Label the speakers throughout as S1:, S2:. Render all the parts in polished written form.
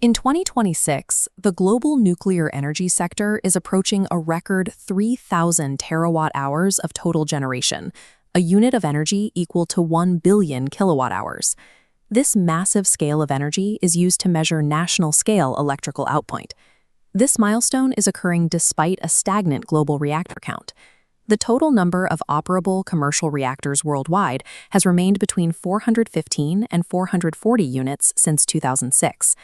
S1: In 2026, the global nuclear energy sector is approaching a record 3,000 terawatt-hours of total generation, a unit of energy equal to 1 billion kilowatt-hours. This massive scale of energy is used to measure national-scale electrical output. This milestone is occurring despite a stagnant global reactor count. The total number of operable commercial reactors worldwide has remained between 415 and 440 units since 2006.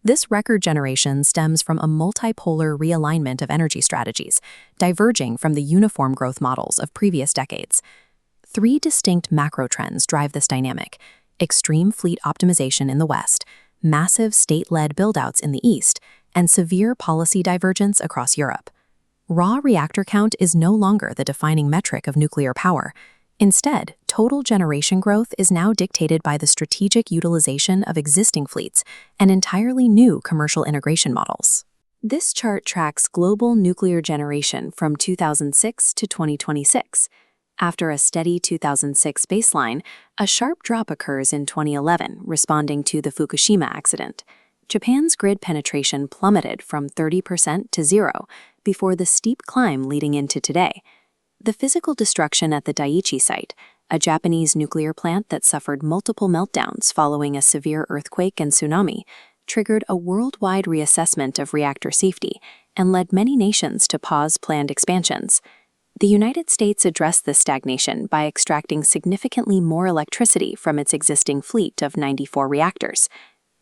S1: This record generation stems from a multipolar realignment of energy strategies, diverging from the uniform growth models of previous decades. Three distinct macro trends drive this dynamic: extreme fleet optimization in the West, massive state-led buildouts in the East, and severe policy divergence across Europe. Raw reactor count is no longer the defining metric of nuclear power. Instead, total generation growth is now dictated by the strategic utilization of existing fleets and entirely new commercial integration models. This chart tracks global nuclear generation from 2006 to 2026. After a steady 2006 baseline, a sharp drop occurs in 2011, responding to the Fukushima accident. Japan's grid penetration plummeted from 30% to 0 before the steep climb leading into today. The physical destruction at the Daiichi site, a Japanese nuclear plant that suffered multiple meltdowns following a severe earthquake and tsunami, triggered a worldwide reassessment of reactor safety and led many nations to pause planned expansions. The United States addressed this stagnation by extracting significantly more electricity from its existing fleet of 94 reactors.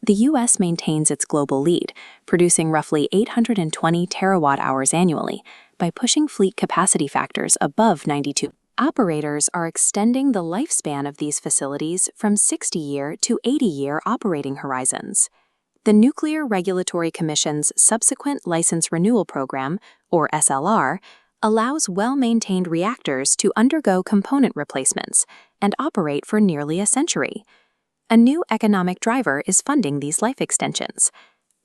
S1: The U.S. maintains its global lead, producing roughly 820 terawatt-hours annually, by pushing fleet capacity factors above 92. Operators are extending the lifespan of these facilities from 60-year to 80-year operating horizons. The Nuclear Regulatory Commission's Subsequent License Renewal Program, or SLR, allows well-maintained reactors to undergo component replacements and operate for nearly a century. A new economic driver is funding these life extensions.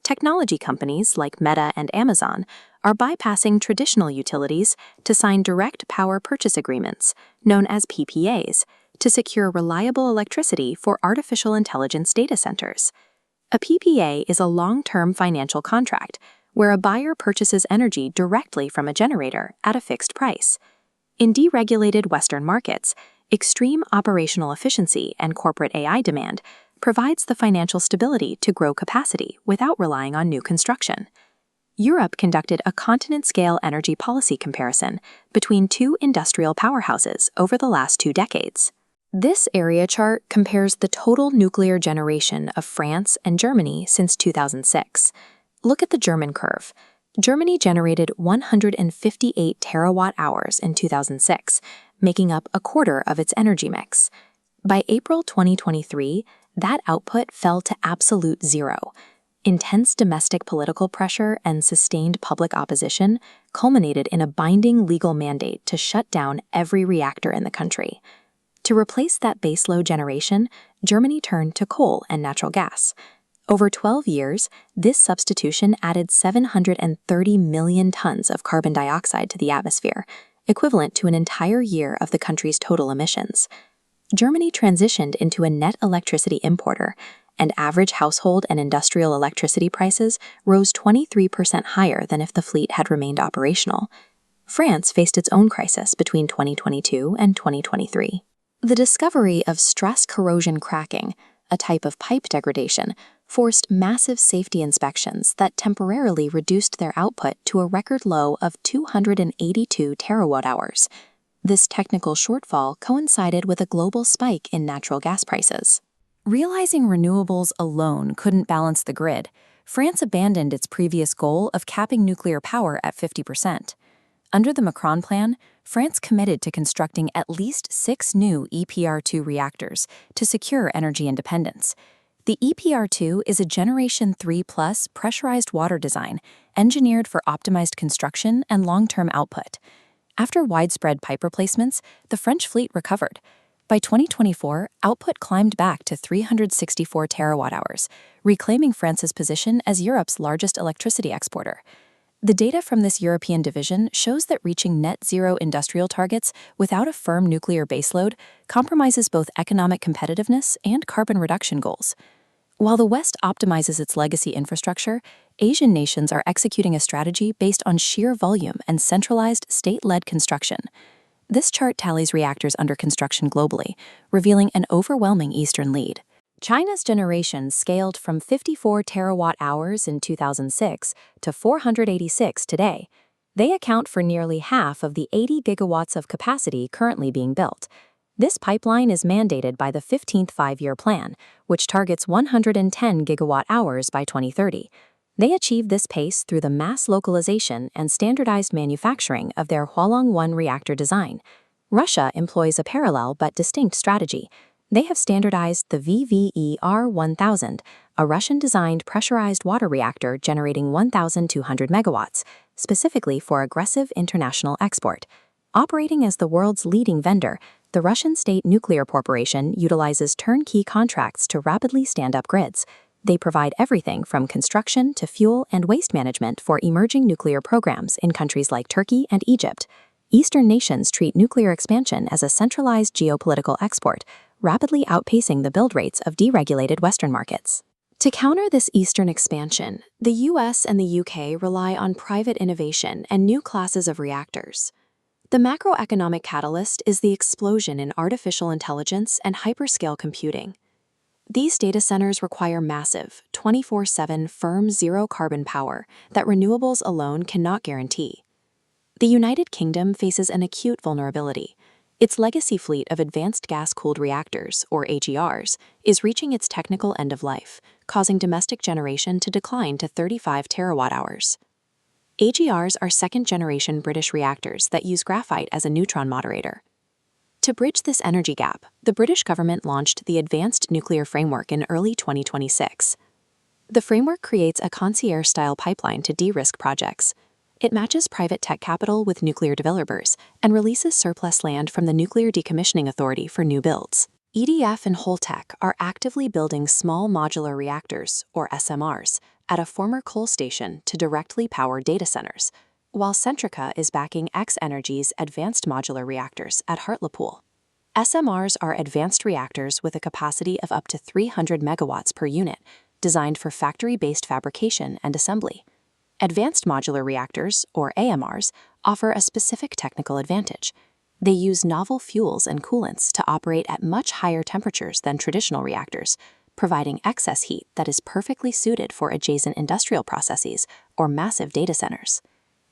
S1: Technology companies like Meta and Amazon are bypassing traditional utilities to sign direct power purchase agreements, known as PPAs, to secure reliable electricity for artificial intelligence data centers. A PPA is a long-term financial contract where a buyer purchases energy directly from a generator at a fixed price. In deregulated Western markets, extreme operational efficiency and corporate AI demand provides the financial stability to grow capacity without relying on new construction. Europe conducted a continent-scale energy policy comparison between two industrial powerhouses over the last 2 decades. This area chart compares the total nuclear generation of France and Germany since 2006. Look at the German curve. Germany generated 158 terawatt-hours in 2006, making up a quarter of its energy mix. By April 2023, that output fell to absolute zero. Intense domestic political pressure and sustained public opposition culminated in a binding legal mandate to shut down every reactor in the country. To replace that baseload generation, Germany turned to coal and natural gas. Over 12 years, this substitution added 730 million tons of carbon dioxide to the atmosphere, equivalent to an entire year of the country's total emissions. Germany transitioned into a net electricity importer, and average household and industrial electricity prices rose 23% higher than if the fleet had remained operational. France faced its own crisis between 2022 and 2023. The discovery of stress corrosion cracking, a type of pipe degradation, forced massive safety inspections that temporarily reduced their output to a record low of 282 terawatt-hours. This technical shortfall coincided with a global spike in natural gas prices. Realizing renewables alone couldn't balance the grid, France abandoned its previous goal of capping nuclear power at 50%. Under the Macron plan, France committed to constructing at least 6 new EPR2 reactors to secure energy independence. The EPR2 is a Generation 3+ pressurized water design engineered for optimized construction and long-term output. After widespread pipe replacements, the French fleet recovered. By 2024, output climbed back to 364 terawatt-hours, reclaiming France's position as Europe's largest electricity exporter. The data from this European division shows that reaching net zero industrial targets without a firm nuclear baseload compromises both economic competitiveness and carbon reduction goals. While the West optimizes its legacy infrastructure, Asian nations are executing a strategy based on sheer volume and centralized state-led construction. This chart tallies reactors under construction globally, revealing an overwhelming Eastern lead. China's generation scaled from 54 terawatt-hours in 2006 to 486 today. They account for nearly half of the 80 gigawatts of capacity currently being built. This pipeline is mandated by the 15th Five-Year Plan, which targets 110 gigawatt-hours by 2030. They achieve this pace through the mass localization and standardized manufacturing of their Hualong 1 reactor design. Russia employs a parallel but distinct strategy. They have standardized the VVER-1000, a Russian-designed pressurized water reactor generating 1,200 megawatts, specifically for aggressive international export. Operating as the world's leading vendor, the Russian State Nuclear Corporation utilizes turnkey contracts to rapidly stand up grids. They provide everything from construction to fuel and waste management for emerging nuclear programs in countries like Turkey and Egypt. Eastern nations treat nuclear expansion as a centralized geopolitical export, rapidly outpacing the build rates of deregulated Western markets. To counter this Eastern expansion, the US and the UK rely on private innovation and new classes of reactors. The macroeconomic catalyst is the explosion in artificial intelligence and hyperscale computing. These data centers require massive, 24/7 firm zero-carbon power that renewables alone cannot guarantee. The United Kingdom faces an acute vulnerability. Its legacy fleet of advanced gas-cooled reactors, or AGRs, is reaching its technical end of life, causing domestic generation to decline to 35 terawatt-hours. AGRs are second-generation British reactors that use graphite as a neutron moderator. To bridge this energy gap, the British government launched the Advanced Nuclear Framework in early 2026. The framework creates a concierge-style pipeline to de-risk projects. It matches private tech capital with nuclear developers and releases surplus land from the Nuclear Decommissioning Authority for new builds. EDF and Holtec are actively building small modular reactors, or SMRs, at a former coal station to directly power data centers, while Centrica is backing X-Energy's advanced modular reactors at Hartlepool. SMRs are advanced reactors with a capacity of up to 300 megawatts per unit, designed for factory-based fabrication and assembly. Advanced modular reactors, or AMRs, offer a specific technical advantage. They use novel fuels and coolants to operate at much higher temperatures than traditional reactors, providing excess heat that is perfectly suited for adjacent industrial processes or massive data centers.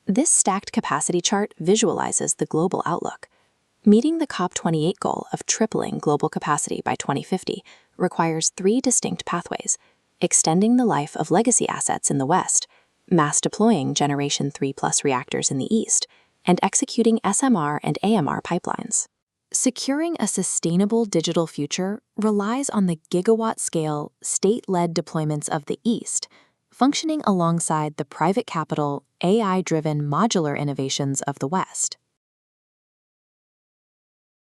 S1: This stacked capacity chart visualizes the global outlook. Meeting the COP28 goal of tripling global capacity by 2050 requires three distinct pathways: extending the life of legacy assets in the West, mass deploying Generation 3+ reactors in the East, and executing SMR and AMR pipelines. Securing a sustainable digital future relies on the gigawatt-scale, state-led deployments of the East, functioning alongside the private capital, AI-driven modular innovations of the West.